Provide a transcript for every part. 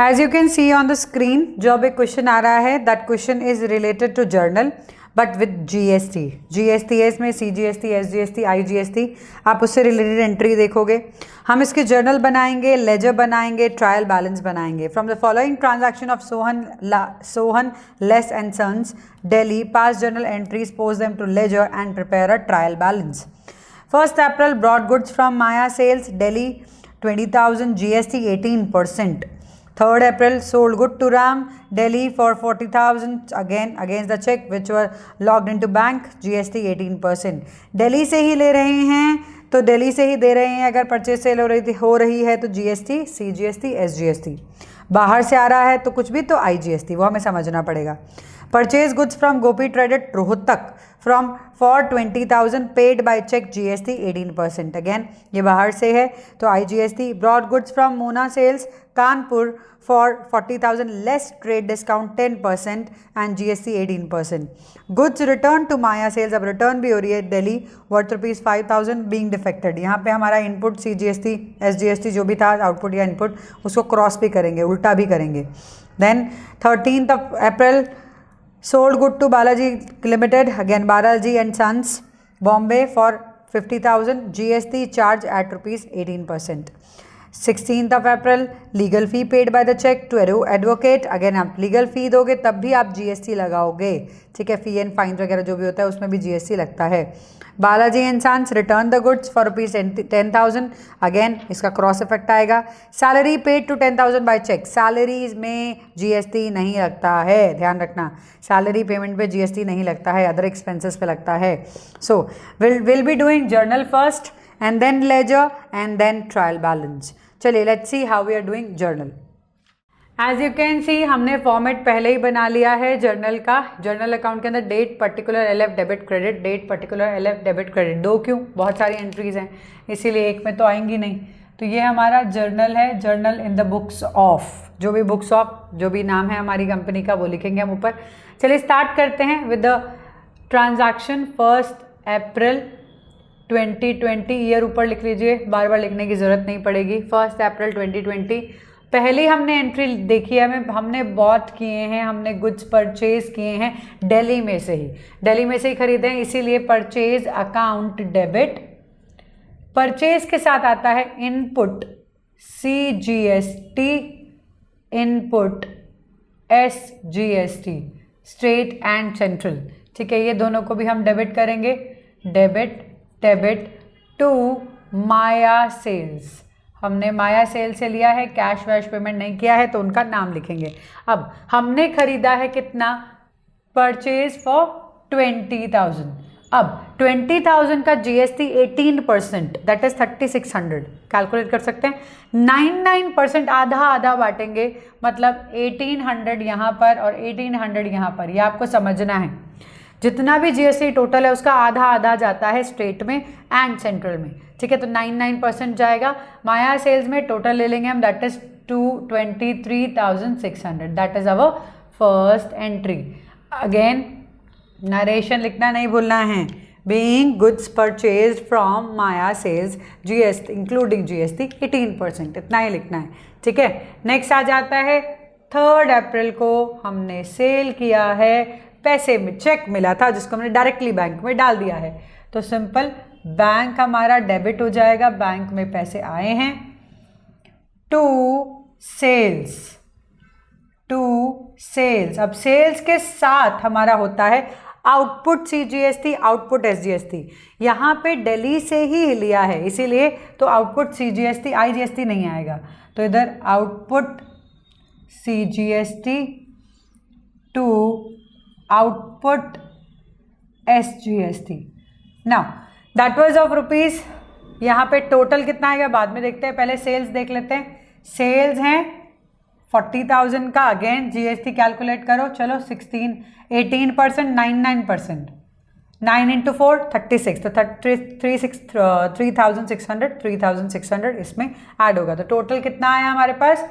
As you can see on the screen जो अब एक क्वेश्चन आ रहा है, that question is related to journal but with GST. GST है इसमें, सीजीएसटी, एसजीएसटी, आईजीएसटी, आप उससे रिलेटेड एंट्री देखोगे। हम इसके जर्नल बनाएंगे, लेजर बनाएंगे, ट्रायल बैलेंस बनाएंगे। From the following transaction of Sohan less and sons Delhi, pass journal entries, post them to ledger and prepare a trial balance. 1st April brought goods from Maya sales Delhi 20,000 GST 18%. 3rd April sold good to Ram Delhi for 40,000 again against the check which were logged into bank, GST 18%. Delhi से ही ले रहे हैं तो दिल्ली से ही दे रहे हैं। अगर purchase sale हो रही है तो जीएसटी, सीजीएसटी, एसजीएसटी। बाहर से आ रहा है तो कुछ भी तो आईजीएसटी, वो हमें समझना पड़ेगा। Purchase goods from Gopi traded Rohtak from for 20,000 paid by cheque, GST 18%। Again ये बाहर से है तो IGST. Brought goods from Mona sales Kanpur for 40,000 less trade discount 10% and GST 18%। Goods return to Maya sales, अब रिटर्न भी हो रही है दिल्ली, वर्थ ₹5,000 बीइंग डिफेक्टेड। यहाँ पे हमारा इनपुट सीजीएसटी, एसजीएसटी जो भी था आउटपुट या इनपुट, उसको क्रॉस भी करेंगे, उल्टा भी करेंगे। Then 13th April sold good to Balaji Limited, again Balaji and Sons, Bombay for 50,000, GST charge at ₹18%. 16th April legal fee paid by the check to advocate, again आप legal फी दोगे तब भी आप जीएसटी लगाओगे, ठीक है। फी एंड फाइन वगैरह जो भी होता है उसमें भी जीएसटी लगता है। Balaji and sons return the goods for ₹10,000, again इसका क्रॉस इफेक्ट आएगा। Salary paid to 10,000 by cheque, salaries में जीएसटी नहीं लगता है, ध्यान रखना। सैलरी पेमेंट पे जीएसटी नहीं लगता है, अदर एक्सपेंसेस पे लगता है। So will be doing journal first and then ledger and then trial balance. चलिए let's see how we are doing journal. As you can see हमने फॉर्मेट पहले ही बना लिया है जर्नल का। जर्नल अकाउंट के अंदर date particular LF debit credit, date particular LF debit credit, दो क्यों, बहुत सारी एंट्रीज हैं इसीलिए एक में तो आएंगी नहीं। तो ये हमारा जर्नल है, journal in the books of, जो भी बुक्स ऑफ जो भी नाम है हमारी कंपनी का वो लिखेंगे हम ऊपर। चलिए स्टार्ट करते हैं with the transaction 1st April 2020, year ऊपर लिख लीजिए, बार बार लिखने की ज़रूरत नहीं पड़ेगी। 1st April 2020 पहली हमने एंट्री देखी है, हमने बॉट किए हैं, हमने गुड्स परचेज किए हैं दिल्ली में से ही खरीदे हैं, इसीलिए परचेज अकाउंट डेबिट। परचेज के साथ आता है input CGST, input SGST, state and central, ठीक है। ये दोनों को भी हम डेबिट करेंगे, डेबिट टू माया सेल्स। हमने माया सेल से लिया है, कैश वैश पेमेंट नहीं किया है तो उनका नाम लिखेंगे। अब हमने खरीदा है कितना, परचेज फॉर 20,000। अब 20,000 का जीएसटी 18%, दैट इज 3600, कैलकुलेट कर सकते हैं। 99% आधा आधा बांटेंगे, मतलब 1800 यहाँ पर और 1800 यहाँ पर, ये आपको समझना है। जितना भी जीएसटी टोटल है उसका आधा आधा जाता है स्टेट में एंड सेंट्रल में, ठीक है। तो 99% जाएगा। माया सेल्स में टोटल ले लेंगे हम, that is 223,600, that is our first entry. Again narration लिखना नहीं भूलना है। Being goods purchased from Maya sales, GST including GST 18%, इतना ही लिखना है, ठीक है। नेक्स्ट आ जाता है 3rd April को हमने सेल किया है, पैसे में चेक मिला था जिसको हमने डायरेक्टली बैंक में डाल दिया है, तो सिंपल बैंक हमारा डेबिट हो जाएगा, बैंक में पैसे आए हैं। टू सेल्स, अब सेल्स के साथ हमारा होता है आउटपुट सीजीएसटी, आउटपुट एसजीएसटी। यहाँ पे दिल्ली से ही लिया है इसीलिए तो आउटपुट सीजीएसटी, आईजीएसटी नहीं आएगा, तो इधर output CGST to output SGST. Now that was of rupees. यहाँ पे टोटल कितना आएगा बाद में देखते हैं, पहले सेल्स देख लेते हैं। सेल्स हैं 40,000 का, अगेन जीएसटी कैलकुलेट करो, चलो 18%, 99%, 9 × 4 36, तो 3,600 इसमें ऐड होगा, तो टोटल कितना आया हमारे पास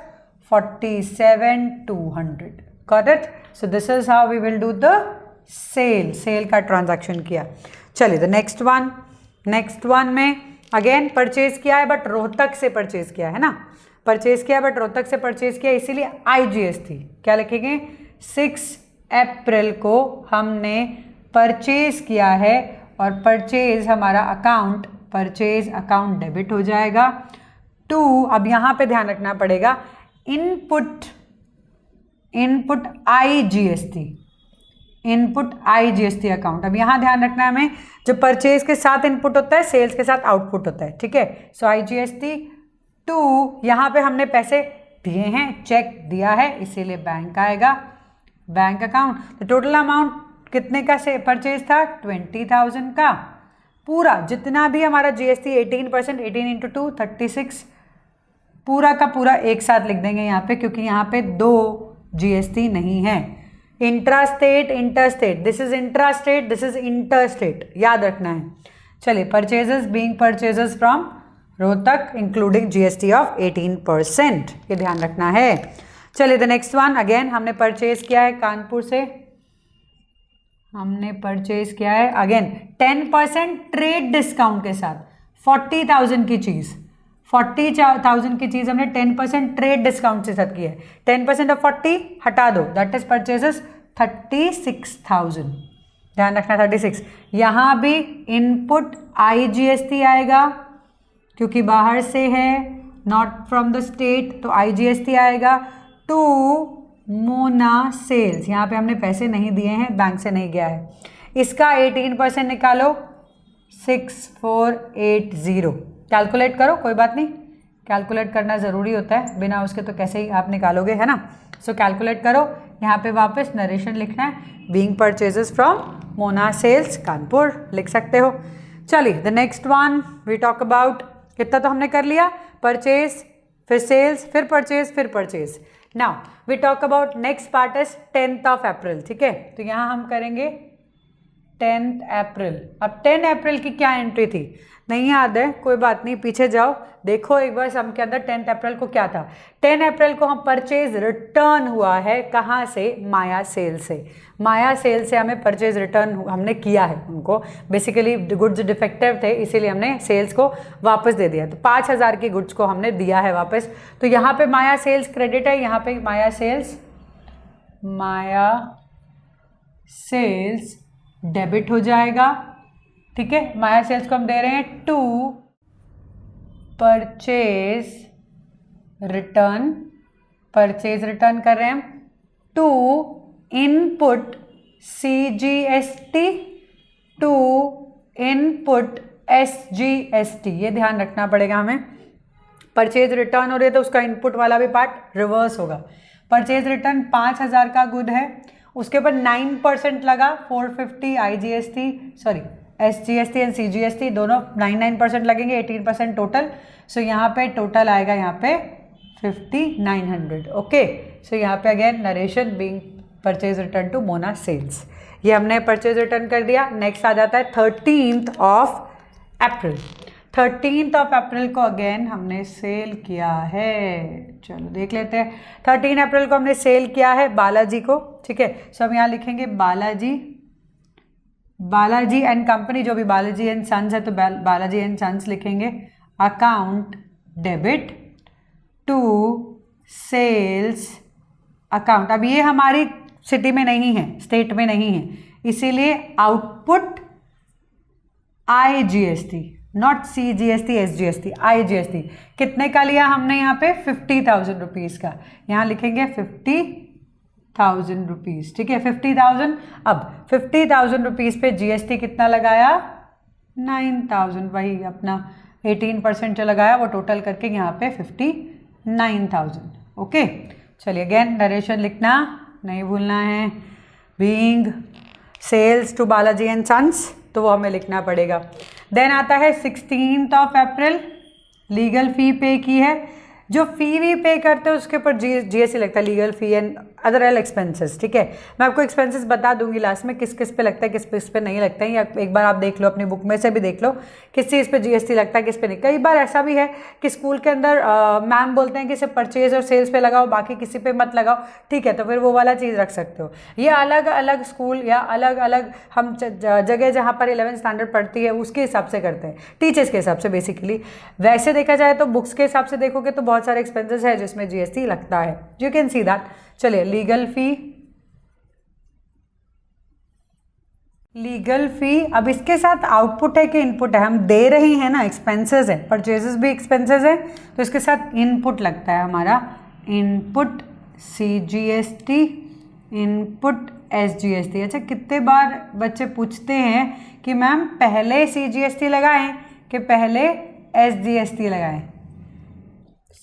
47,200। Got it? So this is how we will do the sale का ट्रांजैक्शन किया। चलिए द नेक्स्ट वन में अगेन परचेज किया है, बट रोहतक से परचेज किया है ना, परचेज किया, बट रोहतक से परचेज किया, इसीलिए IGST क्या लिखेंगे, 6 अप्रैल को हमने परचेज किया है और परचेज हमारा अकाउंट, परचेज अकाउंट डेबिट हो जाएगा टू, अब यहाँ पे ध्यान रखना पड़ेगा, input IGST, input IGST account. अब यहाँ ध्यान रखना है हमें, जो परचेज के साथ इनपुट होता है सेल्स के साथ आउटपुट होता है, ठीक है। सो IGST टू, यहाँ पे हमने पैसे दिए हैं, चेक दिया है, इसीलिए बैंक आएगा, बैंक अकाउंट। तो टोटल अमाउंट कितने का से परचेज था, 20,000 का, पूरा जितना भी हमारा GST 18%, 18 इंटू 2 36, पूरा का पूरा एक साथ लिख देंगे यहाँ पे, क्योंकि यहाँ पे 2 GST नहीं है। Intra state, inter state, this is intra state, this is inter state, याद रखना है। चलिए, purchases being purchases from Rohtak including GST of 18%, ये ध्यान रखना है। चलिए द नेक्स्ट वन, अगेन हमने परचेज किया है कानपुर से, हमने परचेज किया है अगेन 10% ट्रेड डिस्काउंट के साथ 40,000 की चीज़, 40,000 की चीज़ हमने 10% ट्रेड डिस्काउंट के साथ की है। 10% ऑफ 40 हटा दो, दैट इज परचेजेस 36,000, ध्यान रखना 36। यहाँ भी इनपुट IGST आएगा क्योंकि बाहर से है, नॉट फ्रॉम द स्टेट, तो IGST आएगा टू मोना सेल्स। यहाँ पे हमने पैसे नहीं दिए हैं, बैंक से नहीं गया है, इसका 18% निकालो, 6480, कैलकुलेट करो, कोई बात नहीं, कैलकुलेट करना ज़रूरी होता है, बिना उसके तो कैसे ही आप निकालोगे, है ना। सो कैलकुलेट करो, यहाँ पे वापस नरेशन लिखना है, being purchases from Mona sales Kanpur लिख सकते हो। चलिए the next one we talk about, कितना तो हमने कर लिया, परचेज फिर सेल्स फिर परचेज फिर purchase. Now we talk about next part is 10th of April, ठीक है। तो यहाँ हम करेंगे 10th अप्रैल। अब 10 अप्रैल की क्या एंट्री थी, नहीं याद है, कोई बात नहीं, पीछे जाओ देखो एक बार सम के अंदर 10 अप्रैल को क्या था। 10 अप्रैल को हम परचेज रिटर्न हुआ है, कहाँ से, माया सेल से। माया सेल से हमें परचेज रिटर्न हमने किया है, उनको बेसिकली गुड्स डिफेक्टिव थे, इसीलिए हमने सेल्स को वापस दे दिया। तो 5,000 की गुड्स को हमने दिया है वापस, तो यहाँ पे माया सेल्स क्रेडिट है, यहाँ पे माया सेल्स डेबिट हो जाएगा, ठीक है। माया सेल्स को हम दे रहे हैं to purchase return, purchase return कर रहे हैं हम to input CGST to input SGST, ये ध्यान रखना पड़ेगा हमें। परचेज रिटर्न हो रही है तो उसका इनपुट वाला भी पार्ट रिवर्स होगा। परचेज रिटर्न 5,000 का गुड है, उसके ऊपर 9% लगा, 450 IGST sorry SGST and CGST दोनों 9% लगेंगे, 18% टोटल। सो यहाँ पे टोटल आएगा यहाँ पे 5,900, ओके। सो यहाँ पे again narration being purchase return to Mona sales, ये हमने परचेज रिटर्न कर दिया। नेक्स्ट आ जाता है 13th of April. 13th of April को अगेन हमने सेल किया है, चलो देख लेते हैं। 13 अप्रैल को हमने सेल किया है बालाजी को, ठीक है। सो हम यहाँ लिखेंगे बालाजी एंड कंपनी, जो भी बालाजी एंड सन्स है तो बालाजी एंड सन्स लिखेंगे। Account debit to sales account. अब ये हमारी सिटी में नहीं है, स्टेट में नहीं है, इसीलिए output IGST, not CGST SGST, IGST। कितने का लिया हमने यहाँ पे, 50,000 रुपीज़ का, यहाँ लिखेंगे 50,000 रुपीज़, ठीक है। 50,000, अब 50,000 रुपीज़ पे GST कितना लगाया, 9,000, वही अपना 18% जो लगाया वो टोटल करके यहाँ पे 59,000, ओके। चलिए अगेन नरेशन लिखना नहीं भूलना है, being sales to Balaji and sons, तो वो हमें लिखना पड़ेगा। देन आता है 16th ऑफ अप्रैल, लीगल फ़ी पे की है। जो फ़ी वी पे करते हैं उसके ऊपर GST लगता है, legal fee and other expenses, ठीक है। मैं आपको एक्सपेंसेस बता दूंगी लास्ट में किस किस पे लगता है, किस पे नहीं लगता है, या एक बार आप देख लो अपनी बुक में से भी देख लो किस चीज़ पे GST लगता है किस पे नहीं। कई बार ऐसा भी है कि स्कूल के अंदर मैम बोलते हैं कि सिर्फ परचेज और सेल्स पे लगाओ, बाकी किसी पे मत लगाओ, ठीक है, तो फिर वो वाला चीज़ रख सकते हो। ये अलग अलग स्कूल या अलग अलग हम जगह जहाँ पर 11th स्टैंडर्ड पढ़ती है उसके हिसाब से करते हैं, टीचर्स के हिसाब से बेसिकली। वैसे देखा जाए तो बुक्स के हिसाब से देखोगे तो बहुत सारे एक्सपेंसेस है जिसमें जीएसटी लगता है, यू कैन सी दैट। चलिए लीगल फी, अब इसके साथ आउटपुट है कि इनपुट है, हम दे रहे हैं ना, एक्सपेंसेस है, परचेजेस भी एक्सपेंसेस है, तो इसके साथ इनपुट लगता है हमारा, इनपुट CGST, इनपुट SGST। अच्छा, कितने बार बच्चे पूछते हैं कि मैम पहले CGST लगाएं कि पहले SGST लगाएं?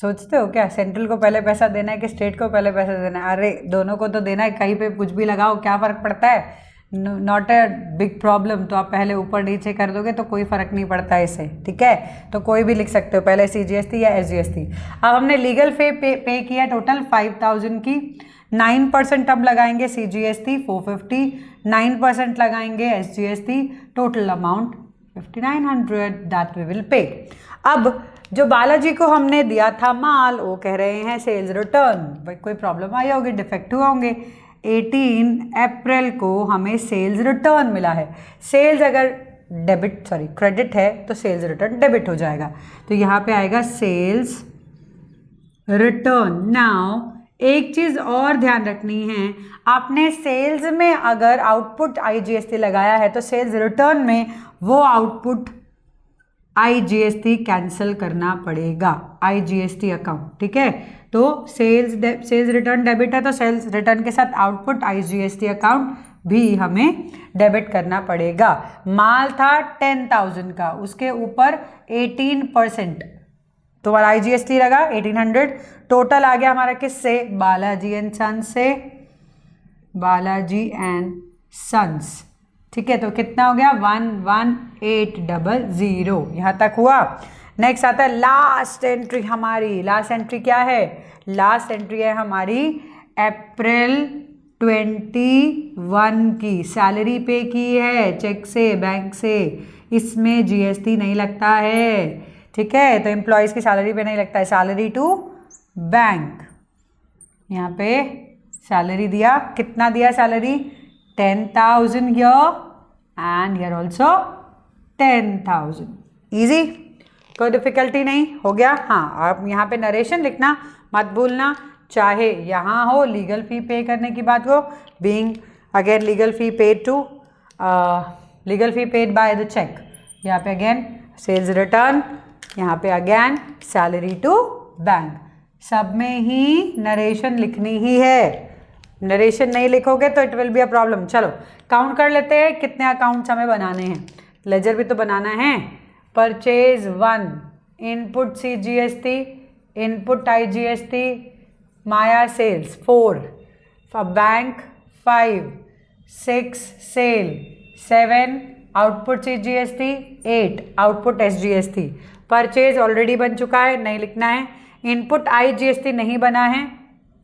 सोचते हो क्या सेंट्रल को पहले पैसा देना है कि स्टेट को पहले पैसा देना है? अरे दोनों को तो देना है, कहीं पे कुछ भी लगाओ, क्या फ़र्क पड़ता है, नॉट ए बिग प्रॉब्लम। तो आप पहले ऊपर नीचे कर दोगे तो कोई फ़र्क नहीं पड़ता है इससे, ठीक है। तो कोई भी लिख सकते हो, पहले CGST या SGST। अब हमने लीगल फी पे किया टोटल 5000 की, 9% अब लगाएंगे CGST 450, 9% लगाएंगे SGST, total amount 5900 that we will pay. अब जो बालाजी को हमने दिया था माल, वो कह रहे हैं सेल्स रिटर्न, भाई कोई प्रॉब्लम आई होगी, डिफेक्टिव होंगे। 18 अप्रैल को हमें सेल्स रिटर्न मिला है। सेल्स अगर क्रेडिट है तो सेल्स रिटर्न डेबिट हो जाएगा, तो यहाँ पे आएगा सेल्स रिटर्न। नाउ एक चीज़ और ध्यान रखनी है, आपने सेल्स में अगर आउटपुट IGST लगाया है तो सेल्स रिटर्न में वो आउटपुट IGST कैंसिल करना पड़ेगा, IGST अकाउंट, ठीक है। तो सेल्स रिटर्न डेबिट है तो सेल्स रिटर्न के साथ आउटपुट IGST अकाउंट भी हमें डेबिट करना पड़ेगा। माल था 10,000 का, उसके ऊपर 18% तो हमारा IGST लगा 1800, टोटल आ गया हमारा किससे, बालाजी एंड सन्स से, बालाजी एंड सन्स, ठीक है। तो कितना हो गया 11800, यहाँ तक हुआ। नेक्स्ट आता है लास्ट एंट्री हमारी। लास्ट एंट्री क्या है, लास्ट एंट्री है हमारी अप्रैल 21 की, सैलरी पे की है चेक से, बैंक से, इसमें GST नहीं लगता है, ठीक है। तो एम्प्लॉयज़ की सैलरी पे नहीं लगता है, सैलरी टू बैंक, यहाँ पे सैलरी दिया, कितना दिया salary, 10,000 here and here also 10,000, easy, कोई डिफिकल्टी नहीं, हो गया। हाँ, आप यहाँ पे नरेशन लिखना मत भूलना, चाहे यहाँ हो लीगल फी पे करने की बात हो, being again legal fee paid to legal fee paid by the cheque, यहाँ पे अगेन सेल्स रिटर्न, यहाँ पे अगेन सैलरी टू बैंक, सब में ही नरेशन लिखनी ही है। नरेशन नहीं लिखोगे तो it will be a problem. चलो काउंट कर लेते हैं कितने अकाउंट्स हमें बनाने हैं, लेजर भी तो बनाना है। Purchase 1, input CGST, input IGST, Maya sales 4, bank 5, 6 sale, 7 output CGST, 8 output SGST। Purchase already बन चुका है, नहीं लिखना है। इनपुट IGST नहीं बना है,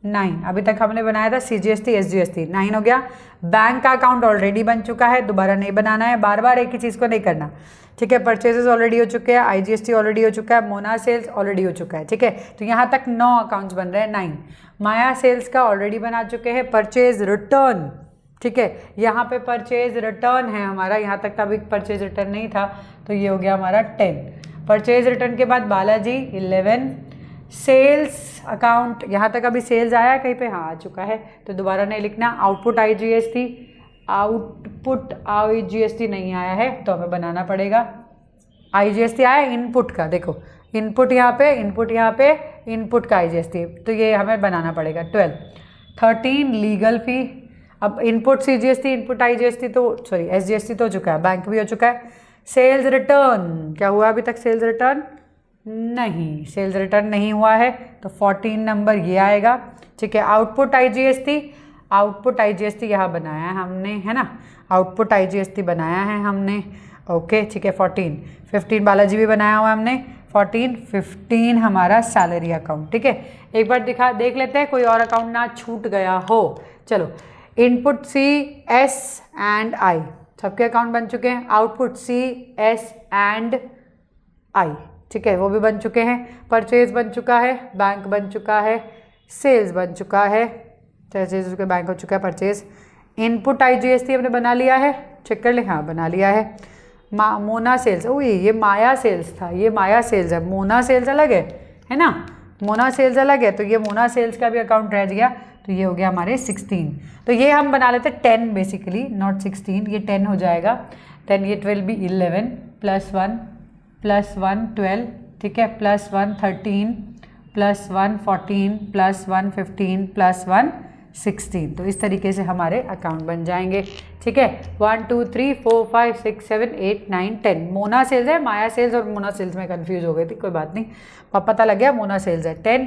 9, अभी तक हमने बनाया था CGST SGST, 9 हो गया। बैंक का अकाउंट ऑलरेडी बन चुका है, दोबारा नहीं बनाना है, बार बार एक ही चीज़ को नहीं करना, ठीक है। परचेजेस ऑलरेडी हो चुके हैं, IGST ऑलरेडी हो चुका है, मोना सेल्स ऑलरेडी हो चुका है, ठीक है। तो यहाँ तक 9 अकाउंट्स बन रहे हैं, 9। माया सेल्स का ऑलरेडी बना चुके हैं। परचेज रिटर्न, ठीक है, यहाँ पे परचेज रिटर्न है हमारा, यहाँ तक का भी परचेज रिटर्न नहीं था, तो ये हो गया हमारा 10। परचेज रिटर्न के बाद बालाजी 11, सेल्स अकाउंट, यहाँ तक अभी सेल्स आया कहीं पे, हाँ आ चुका है, तो दोबारा नहीं लिखना। आउटपुट IGST, आउटपुट IGST नहीं आया है तो हमें बनाना पड़ेगा। IGST आया इनपुट का, देखो इनपुट यहाँ पे, इनपुट यहाँ पे, इनपुट का IGST, तो ये हमें बनाना पड़ेगा। 12, 13 लीगल फी, अब इनपुट CGST, इनपुट IGST तो SGST तो हो चुका है, बैंक भी हो चुका है। सेल्स रिटर्न, क्या हुआ अभी तक सेल्स रिटर्न, नहीं, सेल्स रिटर्न नहीं हुआ है, तो 14 नंबर ये आएगा, ठीक है। आउटपुट IGST, आउटपुट IGST यहाँ बनाया है हमने, है ना, आउटपुट IGST बनाया है हमने, ओके, ठीक है। 14, 15 बालाजी भी बनाया हुआ है हमने, 14, 15 हमारा सैलरी अकाउंट, ठीक है। एक बार देख लेते हैं कोई और अकाउंट ना छूट गया हो। चलो, input C, S and I, सबके अकाउंट बन चुके हैं। Output C, S and I, ठीक है, वो भी बन चुके हैं। परचेज बन चुका है, बैंक बन चुका है, सेल्स बन चुका है, परचेज के बैंक हो चुका है परचेज। इनपुट IGST हमने बना लिया है, चेक कर ले, हाँ बना लिया है। मोना सेल्स, ओ ये माया सेल्स था, ये माया सेल्स है, मोना सेल्स अलग है ना, मोना सेल्स अलग है, तो ये मोना सेल्स का भी अकाउंट रह गया, तो ये हो गया हमारे 16। तो ये हम बना लेते 10 बेसिकली, नॉट 16, ये 10 हो जाएगा। देन ये 12 भी 11 +1 +1 12, ठीक है, +1 13 +1 14 +1 15 +1 16। तो इस तरीके से हमारे अकाउंट बन जाएंगे, ठीक है। 1 2 3 4 5 6 7 8 9 10 मोना सेल्स है, माया सेल्स और मोना सेल्स में कंफ्यूज हो गई थी, कोई बात नहीं, पता लग गया मोना सेल्स है। 10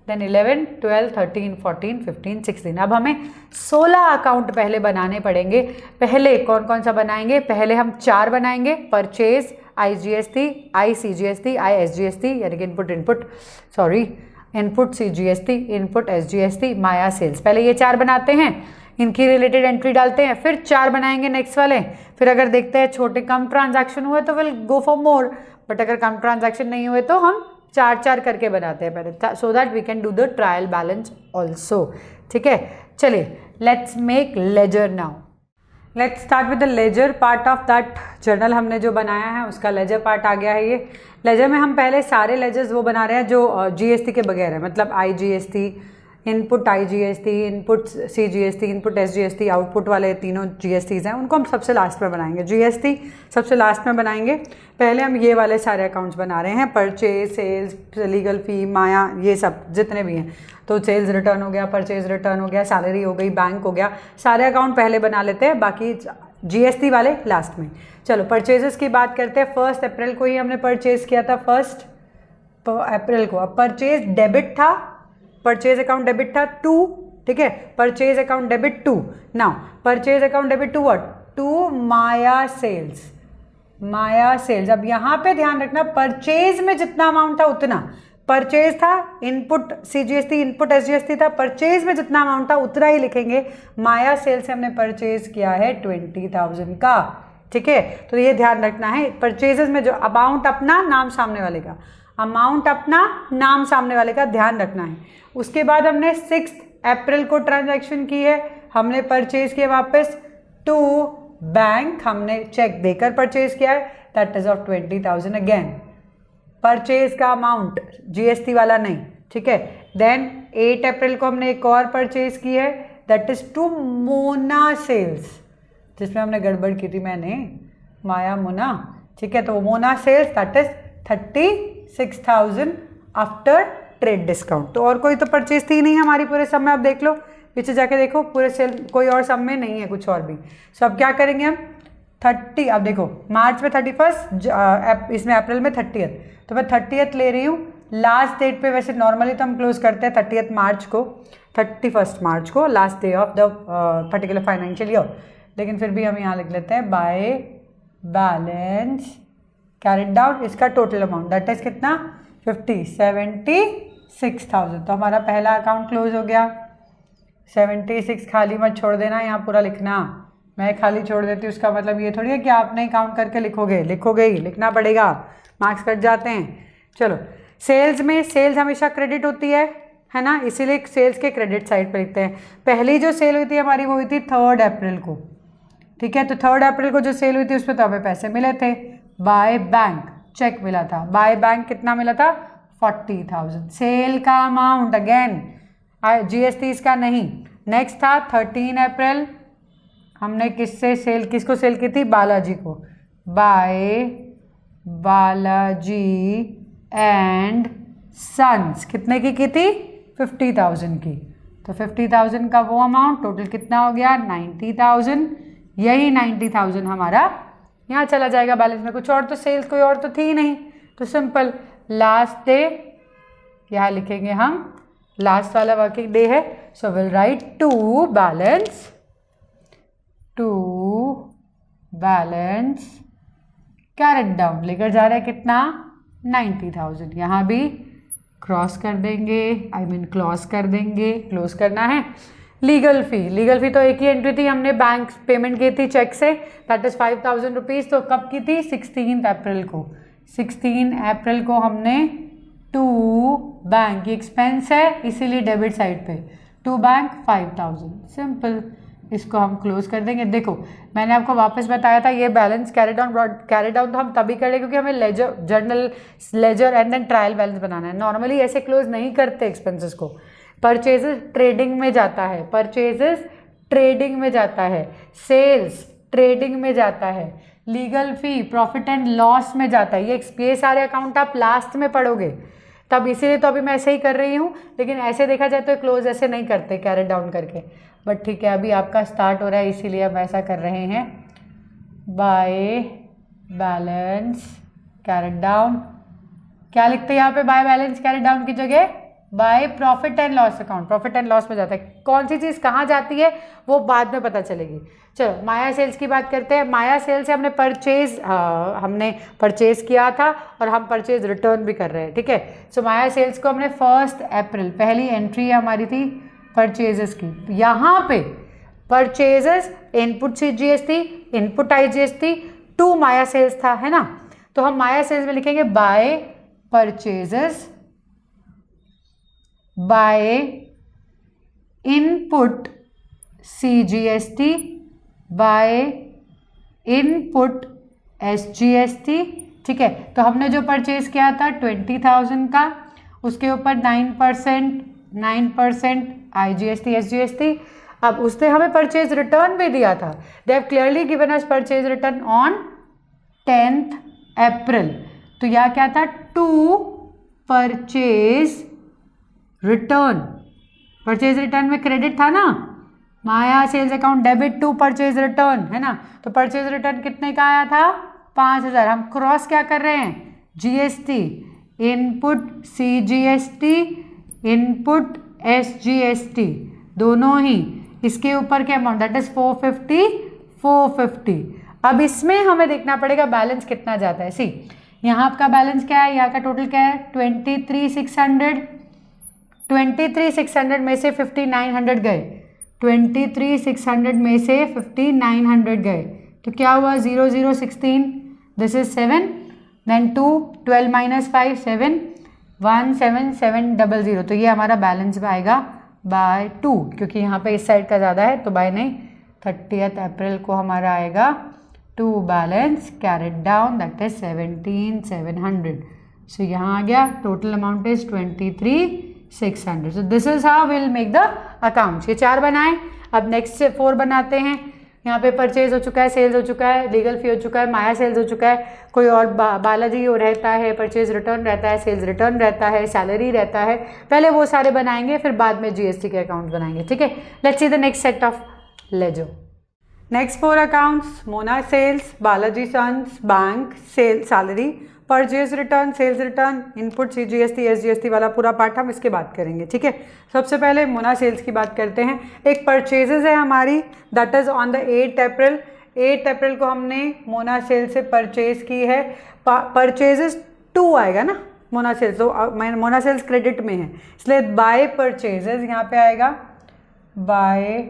देन 11 12 13 14 15 16। अब हमें 16 अकाउंट पहले बनाने पड़ेंगे। पहले कौन कौन सा बनाएंगे? पहले हम 4 बनाएंगे, परचेज, IGST, ICGST, ISGST, यानी कि इनपुट CGST, इनपुट SGST, माया सेल्स। पहले ये 4 बनाते हैं, इनकी रिलेटेड एंट्री डालते हैं, फिर 4 बनाएंगे नेक्स्ट वाले। फिर अगर देखते हैं छोटे कम ट्रांजैक्शन हुए तो will go for more, but अगर कम ट्रांजैक्शन नहीं हुए तो हम 4 करके बनाते हैं पहले, so that we can do the trial balance also, ठीक है। चलिए let's make ledger now. Let's start with the ledger part of that journal. हमने जो बनाया है उसका लेजर पार्ट आ गया है। ये लेजर में हम पहले सारे लेजर्स वो बना रहे हैं जो GST के बगैर है, मतलब IGST, input IGST, input CGST, input SGST, output वाले तीनों GSTs हैं, उनको हम सबसे लास्ट में बनाएंगे। GST सबसे लास्ट में बनाएंगे। पहले हम ये वाले सारे अकाउंट्स बना रहे हैं, परचेज, सेल्स, लीगल फ़ी, माया, ये सब जितने भी हैं। तो सेल्स रिटर्न हो गया, परचेज रिटर्न हो गया, सैलरी हो गई, बैंक हो गया, सारे अकाउंट पहले बना लेते हैं, बाकी GST वाले लास्ट में। चलो परचेजेस की बात करते हैं। 1 अप्रैल को ही हमने परचेज किया था, 1 अप्रैल को। अब परचेज डेबिट था, परचेज अकाउंट डेबिट था 2, ठीक है, purchase account debit 2। Now purchase account debit to what? To Maya sales, Maya sales. अब यहाँ पे ध्यान रखना, परचेज में जितना अमाउंट था उतना, परचेज था, इनपुट CGST, इनपुट SGST था, परचेज में जितना अमाउंट था उतना ही लिखेंगे। माया सेल से हमने परचेज किया है 20,000 का, ठीक है। तो ये ध्यान रखना है, परचेजेस में जो अमाउंट अपना, नाम सामने वाले का, अमाउंट अपना, नाम सामने वाले का ध्यान रखना है। उसके बाद हमने 6 अप्रैल को ट्रांजैक्शन की है, हमने परचेज किया वापस टू बैंक, हमने चेक देकर परचेज किया है, that is of 20,000 again. Purchase का अमाउंट GST वाला नहीं, ठीक है। देन 8 अप्रैल को हमने एक और परचेज की है, that is to Mona sales, जिसमें हमने गड़बड़ की थी मैंने, माया मोना, ठीक है। तो Mona sales that is 36,000 after trade discount. तो और कोई तो परचेज थी नहीं हमारी पूरे सब में। अब देख लो पीछे जाके देखो, पूरे सेल कोई और सब में नहीं है कुछ और भी। सो अब क्या करेंगे हम 30, अब देखो मार्च में 31, इसमें अप्रैल में 30th, तो मैं 30th ले रही हूँ लास्ट डेट पे। वैसे नॉर्मली तो हम क्लोज करते हैं 30th मार्च को, 31st मार्च को, last day of the particular financial year, लेकिन फिर भी हम यहाँ लिख लेते हैं बाय बैलेंस कैरिड डाउन, इसका टोटल अमाउंट दैट इज कितना 76,000। तो हमारा पहला अकाउंट क्लोज हो गया। 76 खाली मत छोड़ देना, यहाँ पूरा लिखना। मैं खाली छोड़ देती हूँ उसका मतलब ये थोड़ी है कि आप नहीं काउंट करके लिखोगे, लिखोगे ही, लिखना पड़ेगा, मार्क्स कट जाते हैं। चलो सेल्स में, सेल्स हमेशा क्रेडिट होती है ना, इसीलिए सेल्स के क्रेडिट साइड पे लिखते हैं। पहली जो सेल हुई थी हमारी वो हुई थी 3 अप्रैल को, ठीक है। तो 3 अप्रैल को जो सेल हुई थी उसमें तो हमें पैसे मिले थे, बाय बैंक चेक मिला था, बाय बैंक कितना मिला था 40,000। सेल का अमाउंट अगेन GST इसका नहीं। नेक्स्ट था 13 अप्रैल, हमने किसको सेल की थी? बालाजी को, बाय बालाजी एंड सन्स। कितने की थी? 50,000 की। तो 50,000 का वो अमाउंट टोटल कितना हो गया 90,000। यही 90,000 हमारा यहाँ चला जाएगा बैलेंस में। कुछ और तो सेल्स कोई और तो थी नहीं, तो सिंपल लास्ट डे यहाँ लिखेंगे हम, लास्ट वाला वर्किंग डे है। So will write to balance carried down, लेकर जा रहे हैं कितना 90,000। यहाँ भी क्रॉस कर देंगे, क्लॉज कर देंगे, क्लोज करना है। लीगल फ़ी तो एक ही एंट्री थी, हमने बैंक पेमेंट की थी चेक से, दैट इज़ 5,000 रुपीज़। तो कब की थी? 16 अप्रैल को। 16 अप्रैल को हमने टू बैंक, एक्सपेंस है इसीलिए डेबिट साइड पे, टू बैंक 5,000। सिंपल इसको हम क्लोज कर देंगे। देखो मैंने आपको वापस बताया था ये बैलेंस कैरी डाउन तो हम तभी करें क्योंकि हमें ledger journal ledger and then trial balance बनाना है। नॉर्मली ऐसे क्लोज नहीं करते एक्सपेंसेस को। परचेजेस ट्रेडिंग में जाता है, परचेजेस ट्रेडिंग में जाता है, सेल्स ट्रेडिंग में जाता है, legal fee profit and loss में जाता है। ये सारे अकाउंट आप लास्ट में पढ़ोगे, तब इसीलिए तो अभी मैं ऐसे ही कर रही हूँ। लेकिन ऐसे देखा जाए तो क्लोज ऐसे नहीं करते कैरी डाउन करके, बट ठीक है अभी आपका स्टार्ट हो रहा है इसीलिए हम ऐसा कर रहे हैं। बाय बैलेंस कैरी डाउन, क्या लिखते हैं यहाँ पे बाय बैलेंस कैरी डाउन की जगह? By profit and loss account. Profit and loss में जाता है। कौन सी चीज़ कहाँ जाती है वो बाद में पता चलेगी। चलो माया सेल्स की बात करते हैं। माया सेल से हमने परचेज किया था और हम परचेज रिटर्न भी कर रहे हैं, ठीक है। सो माया सेल्स को हमने 1 अप्रैल पहली एंट्री हमारी थी परचेजेस की। यहाँ पे purchases input CGST input IGST to Maya sales था, है ना। तो हम माया सेल्स में लिखेंगे by purchases by input CGST by input SGST, ठीक है। तो हमने जो परचेज किया था 20,000 का, उसके ऊपर 9% IGST SGST। अब उसने हमें परचेज रिटर्न भी दिया था। They have clearly given us purchase return on 10th April. तो यह क्या था? To purchase return. Purchase return में क्रेडिट था ना, Maya sales account debit to purchase return, है ना। तो परचेज रिटर्न कितने का आया था? 5,000। हम क्रॉस क्या कर रहे हैं? GST input CGST input SGST दोनों ही, इसके ऊपर के अमाउंट दैट इज 450। अब इसमें हमें देखना पड़ेगा बैलेंस कितना जाता है। सी यहाँ आपका बैलेंस क्या है? यहाँ का टोटल क्या है? 23,600 में से 5,900 गए। 23,600 में से 5,900 गए तो क्या हुआ? 0 0 16, दिस इज 7, देन 2 12 - 5 7 17700। तो ये हमारा बैलेंस आएगा बाय 2, क्योंकि यहाँ पे इस साइड का ज़्यादा है तो बाय नहीं। 30th अप्रैल को हमारा आएगा 2 balance carried down that is 17,700। सो यहाँ आ गया total amount is 23,600। So this is how will make the accounts. ये 4 बनाए। अब नेक्स्ट 4 बनाते हैं। यहाँ पे परचेज हो चुका है, सेल्स हो चुका है, लीगल फी हो चुका है, माया सेल्स हो चुका है, कोई और बालाजी रहता है, परचेज रिटर्न रहता है, सेल्स रिटर्न रहता है, सैलरी रहता है। पहले वो सारे बनाएंगे फिर बाद में GST के अकाउंट बनाएंगे, ठीक है। Let's see the next set of ledger. Next 4 accounts, Mona sales, Balaji sons, bank, sale salary, purchase return, sales return, input CGST SGST वाला पूरा पार्ट हम इसके बात करेंगे, ठीक है। सबसे पहले मोना सेल्स की बात करते हैं। एक परचेजेस है हमारी that is on the 8 April. 8 April को हमने मोना सेल्स से परचेज की है। परचेजेस 2 आएगा ना मोना सेल्स, तो मोना सेल्स क्रेडिट में है इसलिए बाय परचेजेस यहाँ पे आएगा। बाय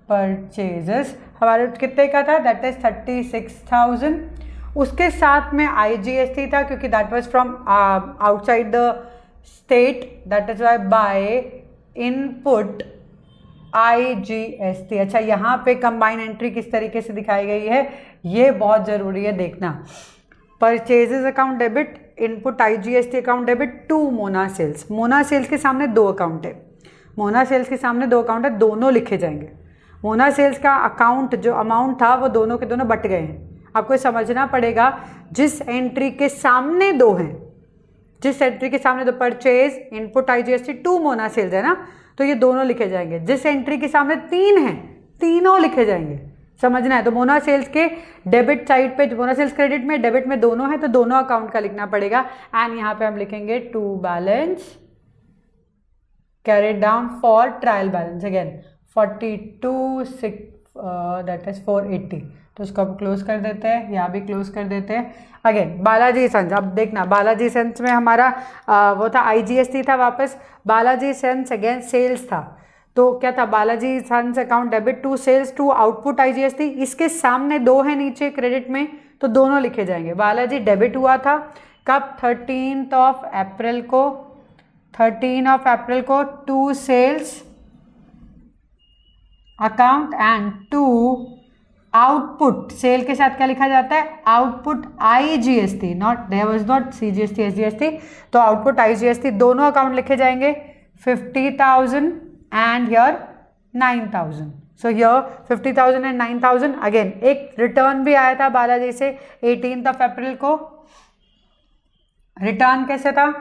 परचेजेस हमारे कितने का था? That is 36,000। उसके साथ में IGST था क्योंकि that was from outside the state, that is why by input IGST। अच्छा यहाँ पे कंबाइन एंट्री किस तरीके से दिखाई गई है ये बहुत ज़रूरी है देखना। Purchases account debit, input IGST account debit to Mona sales. Mona sales के सामने 2 अकाउंट है। मोना सेल्स के सामने 2 अकाउंट है, दोनों लिखे जाएंगे। मोना सेल्स का अकाउंट जो अमाउंट था वो दोनों के दोनों बट गए हैं। आपको समझना पड़ेगा जिस एंट्री के सामने 2 हैं, जिस एंट्री के सामने 2 purchase input IGST to Mona sales है ना, तो ये दोनों लिखे जाएंगे। जिस एंट्री के सामने 3 हैं तीनों लिखे जाएंगे, समझना है। तो मोना सेल्स के डेबिट साइड पे, मोना सेल्स क्रेडिट में डेबिट में दोनों है तो दोनों अकाउंट का लिखना पड़ेगा। एंड यहाँ पे हम लिखेंगे to balance carried down for trial balance again 42,600 that is 480। तो उसको हम क्लोज कर देते हैं, यहाँ भी क्लोज कर देते हैं। अगेन बालाजी सन्स, अब देखना बालाजी सन्स में हमारा वो था IGST था वापस। बालाजी सन्स अगेन सेल्स था तो क्या था? Balaji sons account debit to sales to output IGST। इसके सामने 2 है नीचे क्रेडिट में तो दोनों लिखे जाएंगे। बालाजी डेबिट हुआ था कब? 13 अप्रैल को to sales account and to output, sale के साथ क्या लिखा जाता है, output IGST, not there was not CGST SGST, तो आउटपुट IGST दोनों अकाउंट लिखे जाएंगे 50,000 and here 9,000. So here 50,000 and 9,000. Again एक रिटर्न भी आया था बालाजी से 18 अप्रैल को. रिटर्न कैसे था,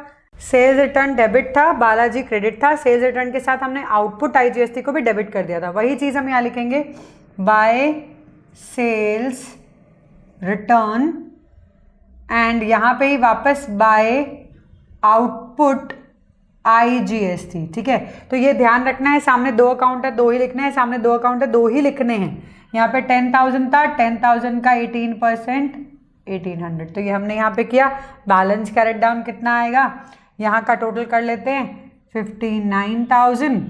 सेल्स रिटर्न डेबिट था, बालाजी क्रेडिट था. सेल्स रिटर्न के साथ हमने आउटपुट IGST को भी डेबिट कर दिया था. वही चीज़ हम यहाँ लिखेंगे, बाय सेल्स रिटर्न एंड यहाँ पे ही वापस बाय आउटपुट IGST. ठीक है, तो ये ध्यान रखना है, सामने दो अकाउंट है, दो ही लिखने हैं, सामने दो अकाउंट है, दो ही लिखने हैं. यहाँ पे 10,000 था, 10,000 का 18% 1,800, तो ये हमने यहाँ पे किया. बैलेंस कैरेट डाउन कितना आएगा, यहाँ का टोटल कर लेते हैं 59,000.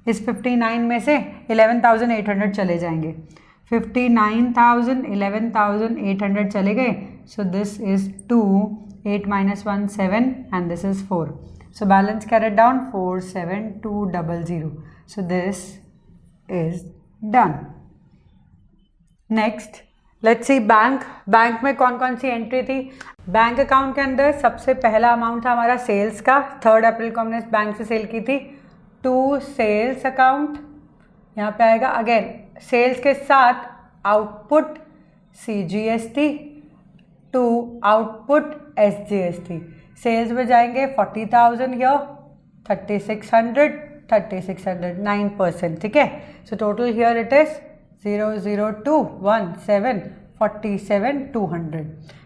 इस 59 में से 11,800 चले जाएंगे. 59,000 11,800 चले गए. सो this is 2, 8 minus 1 7 and this is 4. So balance carried down 47200. So this is done. Next, let's see bank. Bank में कौन कौन सी एंट्री थी. बैंक अकाउंट के अंदर सबसे पहला अमाउंट था हमारा सेल्स का. 3 अप्रैल को हमने बैंक से सेल की थी. टू सेल्स अकाउंट यहाँ पे आएगा. अगेन सेल्स के साथ output CGST to output SGST. Sales में जाएंगे 40,000 हियर, 3,600 3,600 9%. ठीक है, so total here it is 00217 47,200.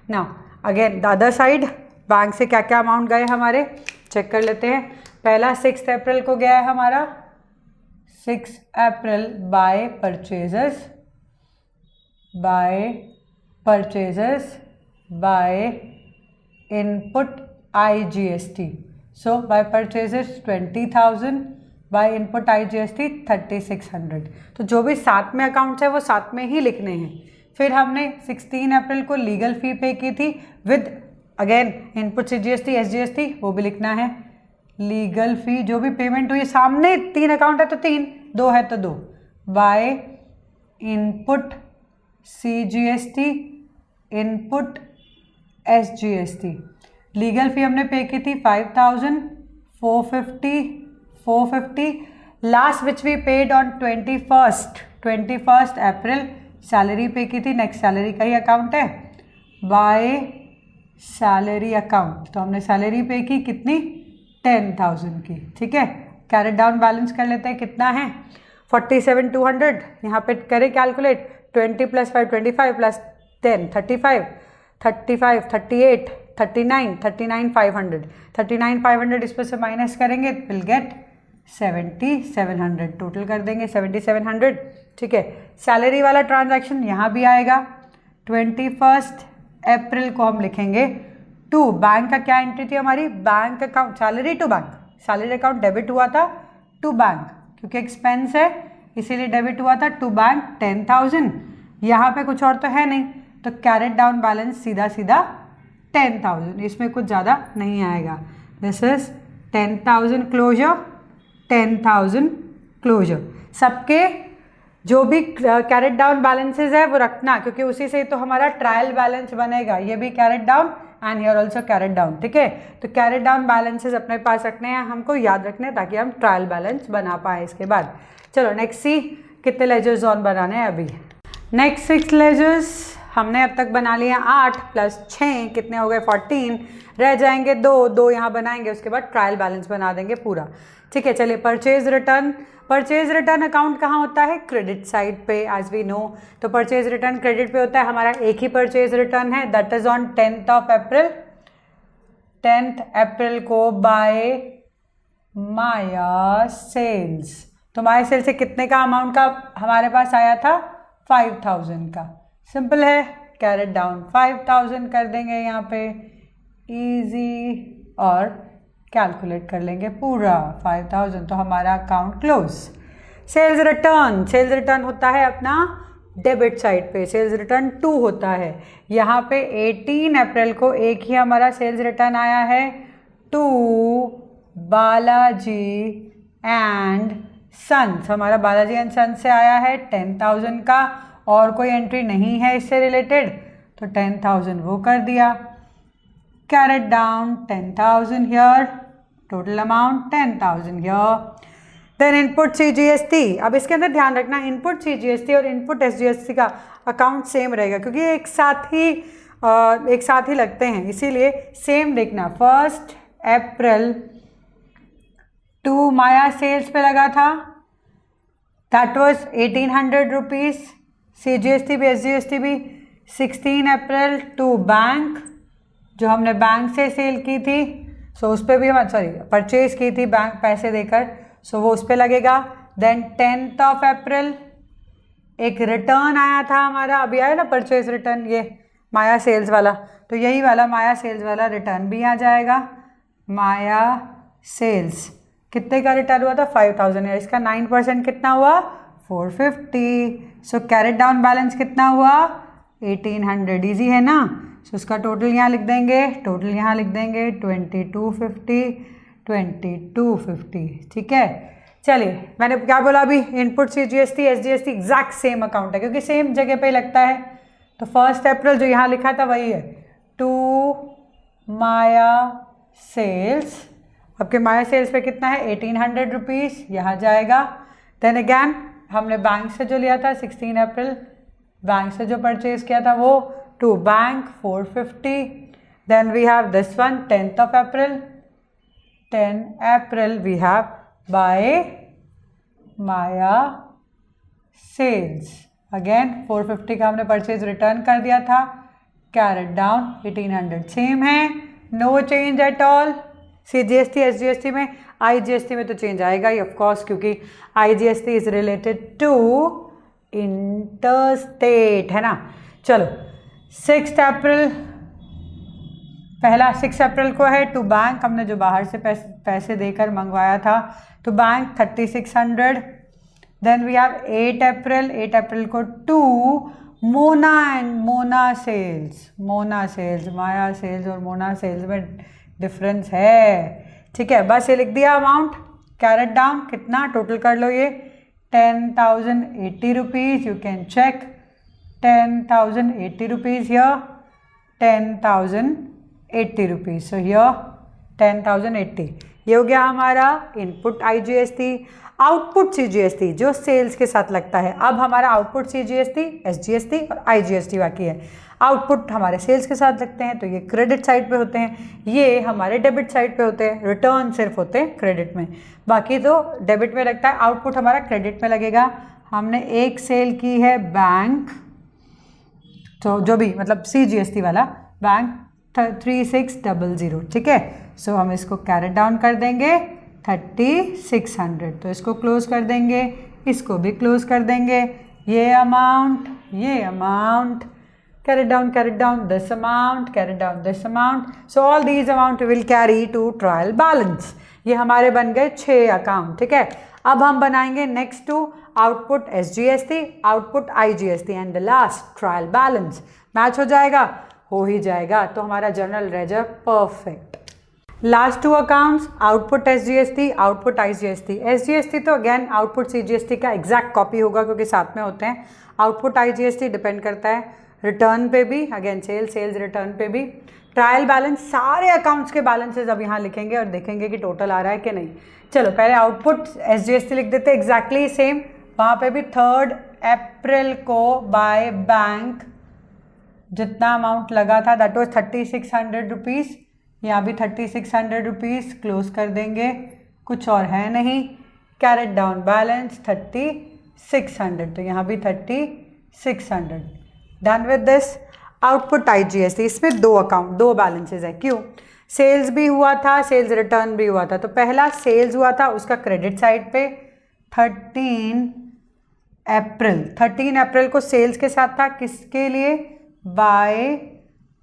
Now again the other side, bank से क्या क्या अमाउंट गए हमारे चेक कर लेते हैं. पहला 6 अप्रैल को गया है हमारा 6 April by purchases by input IGST. So by purchases 20,000, by input IGST 3,600. तो जो भी साथ में अकाउंट्स है वो साथ में ही लिखने हैं. फिर हमने 16 अप्रैल को लीगल फी पे की थी with again input CGST SGST, वो भी लिखना है. लीगल फी जो भी पेमेंट हुई, सामने 3 अकाउंट है तो 3, 2 है तो 2. By input CGST input SGST. Legal fee हमने पे की थी 5,000 450. Last which we paid on 21 April. Salary pay की थी, नेक्स्ट सैलरी का ही अकाउंट है, बाय सैलरी अकाउंट. तो हमने सैलरी पे की कितनी, 10,000 की. ठीक है, कैरेट डाउन बैलेंस कर लेते हैं, कितना है 47,200. यहाँ पे करें कैलकुलेट, 20 + 5 25 + 10 35 38 39,500. 39,500 इस पर से माइनस करेंगे विल गेट 7,700. टोटल कर देंगे 7,700. ठीक है, सैलरी वाला ट्रांजैक्शन यहाँ भी आएगा. 21 अप्रैल को हम लिखेंगे टू बैंक का क्या एंट्री थी हमारी, bank account salary to bank. Salary account debit हुआ था टू बैंक, क्योंकि एक्सपेंस है इसीलिए डेबिट हुआ था टू बैंक 10,000. यहाँ पे कुछ और तो है नहीं, तो कैरेट डाउन बैलेंस सीधा 10,000. इसमें कुछ ज़्यादा नहीं आएगा. This is 10,000 closure 10,000 closure. सबके जो भी कैरेट डाउन बैलेंसेज है वो रखना, क्योंकि उसी से तो हमारा ट्रायल बैलेंस बनेगा. ये भी carried down and here also carried down. ठीक है, तो कैरेट डाउन बैलेंसेज अपने पास रखने हैं, हमको याद रखने हैं, ताकि हम ट्रायल बैलेंस बना पाएँ इसके बाद. चलो नेक्स्ट सी, कितने लेजर्स ऑन बनाने हैं अभी. नेक्स्ट 6 लेजर्स हमने अब तक बना लिया. 8 + 6 कितने हो गए, 14. रह जाएंगे 2 यहाँ बनाएंगे, उसके बाद ट्रायल बैलेंस बना देंगे पूरा. ठीक है, चलिए परचेज रिटर्न अकाउंट कहाँ होता है, क्रेडिट साइड पे, एज वी नो. तो परचेज रिटर्न क्रेडिट पे होता है. हमारा एक ही परचेज रिटर्न है, that is on 10th April. 10th अप्रैल को बाय माया सेल्स. तो माया सेल से कितने का अमाउंट का हमारे पास आया था, 5,000 का. सिंपल है, कैरेट डाउन 5,000 कर देंगे यहाँ पे, इजी, और कैलकुलेट कर लेंगे पूरा 5,000. तो हमारा अकाउंट क्लोज. सेल्स रिटर्न होता है अपना डेबिट साइड पे, सेल्स रिटर्न 2 होता है. यहाँ पे 18 अप्रैल को एक ही हमारा सेल्स रिटर्न आया है टू बालाजी एंड सन्स, हमारा बालाजी एंड सन्स से आया है 10,000 का, और कोई एंट्री नहीं है इससे रिलेटेड, तो 10,000 वो कर दिया। Carried down 10,000 here, total amount 10,000 here. Then input CGST, अब इसके अंदर ध्यान रखना इनपुट CGST और इनपुट SGST का अकाउंट सेम रहेगा, क्योंकि एक साथ ही लगते हैं, इसीलिए सेम देखना। 1 अप्रैल टू माया सेल्स पे लगा था, दैट वाज 1800 रुपीज़, CGST भी SGST भी। 16 अप्रैल टू बैंक, जो हमने बैंक से सेल की थी, सो उस पर भी हम परचेज की थी बैंक पैसे देकर, सो वो उस पर लगेगा। देन 10th अप्रैल एक रिटर्न आया था हमारा, अभी आया ना परचेज रिटर्न, ये माया सेल्स वाला, तो यही वाला माया सेल्स वाला रिटर्न भी आ जाएगा। माया सेल्स कितने का रिटर्न हुआ था? 5,000 है, इसका 9% कितना हुआ? 450। सो कैरेट डाउन बैलेंस कितना हुआ? 1800। ईजी है ना? सो उसका टोटल यहाँ लिख देंगे, टोटल यहाँ लिख देंगे 2250। ठीक है, चलिए मैंने क्या बोला अभी, input CGST SGST exact same account है, क्योंकि सेम जगह पे लगता है। तो 1 अप्रैल जो यहाँ लिखा था वही है, टू माया सेल्स, आपके माया सेल्स पे कितना है? 1800 रुपीज़, यहाँ जाएगा। देन अगैन हमने बैंक से जो लिया था 16 अप्रैल, बैंक से जो परचेज किया था वो to bank 450। Then we have this one 10th April, 10 April we have by Maya sales, again 450 का हमने परचेज रिटर्न कर दिया था। कैरेट डाउन 1800 सेम है, no change at all. CGST SGST में, IGST में तो चेंज आएगा ही ऑफकोर्स, क्योंकि IGST is related to interstate, है ना। चलो 6 अप्रैल, पहला 6 अप्रैल को है टू बैंक, हमने जो बाहर से पैसे देकर मंगवाया था, to bank 3600। Then we have 8 April, 8 April को to Mona and Mona sales, Mona sales, Maya sales और मोना सेल्स में डिफरेंस है, ठीक है। बस ये लिख दिया अमाउंट। कैरेट डाउन कितना, टोटल कर लो ये 10,080 rupees, you can check 10,080 rupees here, 10,080 rupees, so here 10,080। ये हो गया हमारा इनपुट IGST। आउटपुट CGST जो सेल्स के साथ लगता है, अब हमारा आउटपुट CGST SGST और IGST बाकी है। आउटपुट हमारे सेल्स के साथ लगते हैं, तो ये क्रेडिट साइड पे होते हैं, ये हमारे डेबिट साइड पे होते हैं, रिटर्न सिर्फ होते हैं क्रेडिट में, बाकी तो डेबिट में लगता है। आउटपुट हमारा क्रेडिट में लगेगा। हमने एक सेल की है बैंक, तो जो भी मतलब CGST वाला बैंक 3600, ठीक है। सो हम इसको कैरेट डाउन कर देंगे 3600, तो इसको क्लोज कर देंगे, इसको भी क्लोज कर देंगे। ये amount carry down this amount, carry down this amount, so all these amount will carry to trial balance। ये हमारे बन गए 6 अकाउंट, ठीक है। अब हम बनाएंगे next to output SGST, output IGST and the last trial balance. Match हो जाएगा, हो ही जाएगा, तो हमारा journal ledger perfect. Last 2 accounts output SGST, output IGST। SGST तो अगेन आउटपुट CGST का एग्जैक्ट कॉपी होगा, क्योंकि साथ में होते हैं। आउटपुट IGST डिपेंड करता है रिटर्न पे भी, अगेन सेल्स रिटर्न पे भी। ट्रायल बैलेंस सारे अकाउंट्स के बैलेंसेज अब यहाँ लिखेंगे और देखेंगे कि टोटल आ रहा है कि नहीं। चलो पहले आउटपुट SGST लिख देते हैं एग्जैक्टली सेम, वहाँ पे भी 3 अप्रैल को बाय बैंक जितना अमाउंट लगा था दैट वाज 3600 रुपीज़, यहाँ भी 3600 रुपीज़, क्लोज कर देंगे, कुछ और है नहीं। कैरेट डाउन बैलेंस 3600, तो यहाँ भी 3600। Done with this. Output IGST, इसमें 2 अकाउंट 2 बैलेंसेज है, क्यों? सेल्स भी हुआ था, सेल्स रिटर्न भी हुआ था। तो पहला सेल्स हुआ था, उसका क्रेडिट साइड पे 13 अप्रैल को सेल्स के साथ था, किसके लिए? By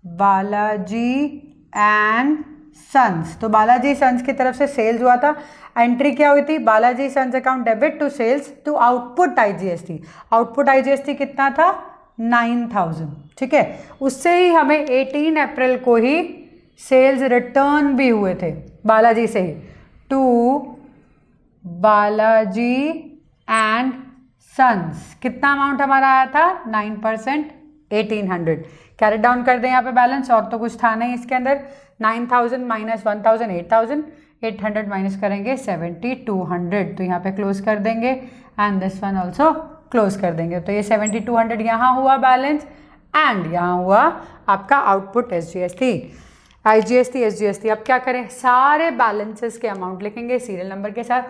Balaji and sons. तो बालाजी सन्स की तरफ से सेल्स हुआ था, एंट्री क्या हुई थी? Balaji sons account debit to sales to output IGST। Output IGST कितना था? 9,000, ठीक है। उससे ही हमें 18 अप्रैल को ही सेल्स रिटर्न भी हुए थे बालाजी से ही टू बालाजी एंड सन्स, कितना अमाउंट हमारा आया था 9%, 1800। कैरेट डाउन कर दें यहाँ पे बैलेंस, और तो कुछ था नहीं इसके अंदर। 9000 माइनस 1000 8000, 800 माइनस करेंगे 7200, तो यहाँ पे क्लोज कर देंगे and this one also close कर देंगे। तो ये 7200 यहाँ हुआ बैलेंस एंड यहाँ हुआ आपका आउटपुट SGST, IGST, SGST। अब क्या करें, सारे बैलेंसेस के अमाउंट लिखेंगे सीरियल नंबर के साथ।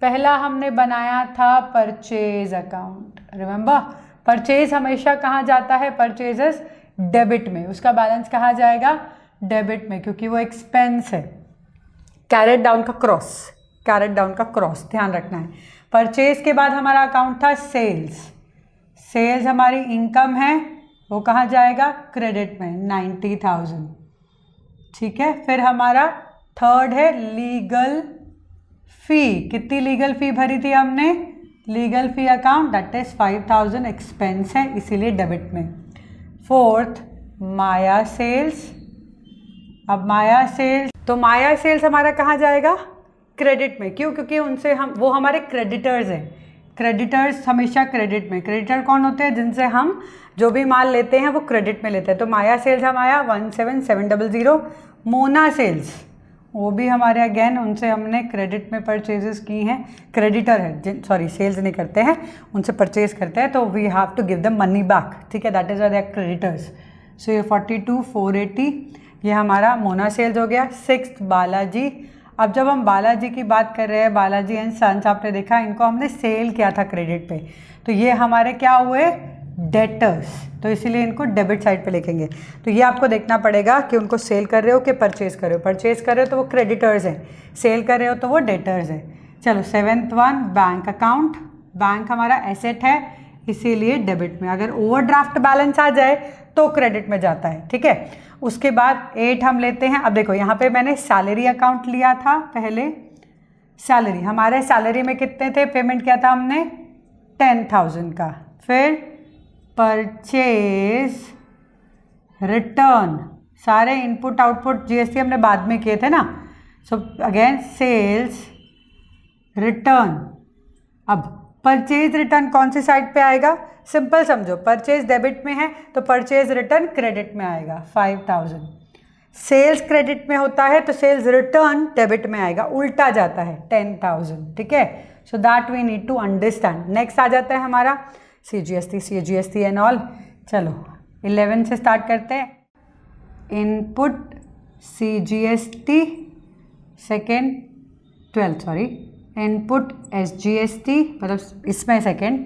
पहला हमने बनाया था परचेज अकाउंट, रिमेंबर परचेज हमेशा कहाँ जाता है, परचेजेस डेबिट में, उसका बैलेंस कहाँ जाएगा, डेबिट में, क्योंकि वो एक्सपेंस है। कैरेट डाउन का क्रॉस, कैरेट डाउन का क्रॉस ध्यान रखना है। परचेज के बाद हमारा अकाउंट था सेल्स, सेल्स हमारी इनकम है, वो कहाँ जाएगा, क्रेडिट में 90,000, ठीक है। फिर हमारा थर्ड है लीगल फी, कितनी लीगल फी भरी थी हमने, legal fee account that is 5000, expense है इसीलिए डेबिट में। फोर्थ माया सेल्स, अब माया सेल्स, तो माया सेल्स हमारा कहाँ जाएगा, क्रेडिट में, क्यों, क्योंकि उनसे हम, वो हमारे क्रेडिटर्स हैं, क्रेडिटर्स हमेशा क्रेडिट में। क्रेडिटर कौन होते हैं, जिनसे हम जो भी माल लेते हैं वो क्रेडिट में लेते हैं। तो माया सेल्स हमारा 17700। मोना सेल्स वो भी हमारे अगेन उनसे हमने क्रेडिट में परचेजेस की हैं, क्रेडिटर है, सॉरी सेल्स नहीं करते हैं, उनसे परचेज करते हैं, तो we have to give them money back, ठीक है, that is are their creditors. So ये 42,480 ये हमारा मोना सेल्स हो गया। सिक्स्थ बालाजी, अब जब हम बालाजी की बात कर रहे हैं, बालाजी एंड सन्स, आपने देखा इनको हमने सेल किया था क्रेडिट पे, तो ये हमारे क्या हुए, डेटर्स, तो इसीलिए इनको डेबिट साइड पे लिखेंगे। तो ये आपको देखना पड़ेगा कि उनको सेल कर रहे हो कि परचेज कर रहे हो, परचेज कर रहे हो तो वो क्रेडिटर्स हैं, सेल कर रहे हो तो वो डेटर्स हैं। चलो seventh one bank account, bank हमारा एसेट है इसीलिए डेबिट में, अगर ओवरड्राफ्ट बैलेंस आ जाए तो क्रेडिट में जाता है, ठीक है। उसके बाद 8 हम लेते हैं, अब देखो यहाँ पे मैंने सैलरी अकाउंट लिया था पहले, सैलरी हमारे सैलरी में कितने थे, पेमेंट किया था हमने 10,000 का। फिर परचेज रिटर्न, सारे इनपुट आउटपुट GST हमने बाद में किए थे ना, सो अगेन सेल्स रिटर्न। अब परचेज रिटर्न कौन सी साइड पे आएगा, सिंपल समझो, परचेज डेबिट में है तो परचेज रिटर्न क्रेडिट में आएगा 5000। सेल्स क्रेडिट में होता है तो सेल्स रिटर्न डेबिट में आएगा, उल्टा जाता है 10,000, ठीक है। So that we need to understand. Next आ जाता है हमारा CGST एंड ऑल। चलो 11 से स्टार्ट करते हैं। Input CGST, second 12 sorry, input SGST मतलब इसमें सेकेंड,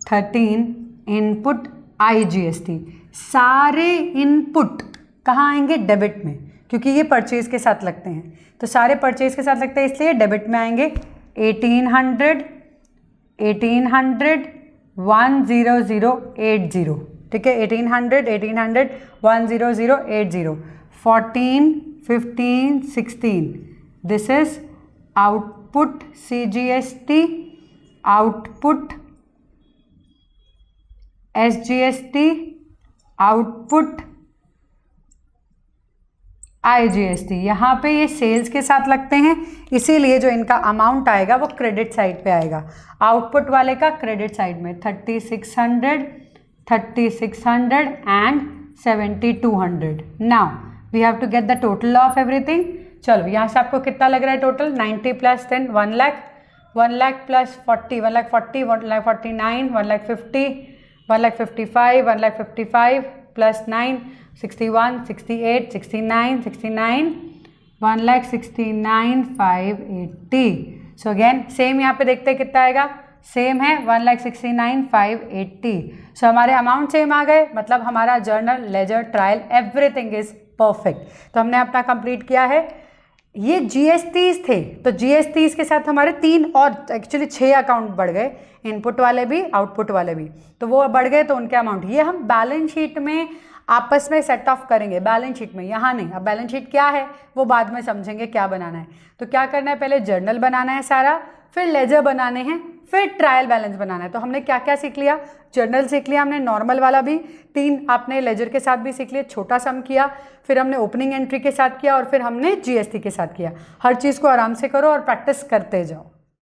13 इनपुट IGST। सारे इनपुट कहाँ आएंगे, डेबिट में, क्योंकि ये परचेज के साथ लगते हैं, तो सारे परचेज के साथ लगते हैं इसलिए डेबिट में आएंगे। 1800 10080, ठीक है, 1800 10080, 14 15 16, this is output CGST, output SGST, output IGST। यहाँ पे ये सेल्स के साथ लगते हैं इसीलिए जो इनका अमाउंट आएगा वो क्रेडिट साइड पे आएगा, आउटपुट वाले का क्रेडिट साइड में। 3600 and 7200। Now we have to get the total of everything. चलो यहाँ से आपको कितना लग रहा है total, 90 + 10 1 lakh, 1 lakh + 40 1 lakh 40, 1 lakh 49, 1 lakh 50, 1 lakh 55, 1 lakh 55 + 9 61 68 69 69, 1,69,580। So again same यहाँ पे देखते हैं कितना आएगा, सेम है 1,69,580। सो हमारे अमाउंट सेम आ गए, मतलब हमारा journal, ledger, trial everything is perfect. तो हमने अपना कंप्लीट किया है। ये GSTs थे, तो GSTs के साथ हमारे 3 और एक्चुअली 6 अकाउंट बढ़ गए, इनपुट वाले भी आउटपुट वाले भी, तो वो बढ़ गए, तो उनके अमाउंट ये हम बैलेंस शीट में आपस में सेट ऑफ करेंगे, बैलेंस शीट में, यहाँ नहीं। अब बैलेंस शीट क्या है वो बाद में समझेंगे क्या बनाना है। तो क्या करना है, पहले जर्नल बनाना है सारा, फिर लेजर बनाने हैं, फिर ट्रायल बैलेंस बनाना है। तो हमने क्या क्या सीख लिया, जर्नल सीख लिया हमने, नॉर्मल वाला भी 3 आपने लेजर के साथ भी सीख लिया, छोटा सम किया, फिर हमने ओपनिंग एंट्री के साथ किया, और फिर हमने GST के साथ किया। हर चीज़ को आराम से करो और प्रैक्टिस करते जाओ।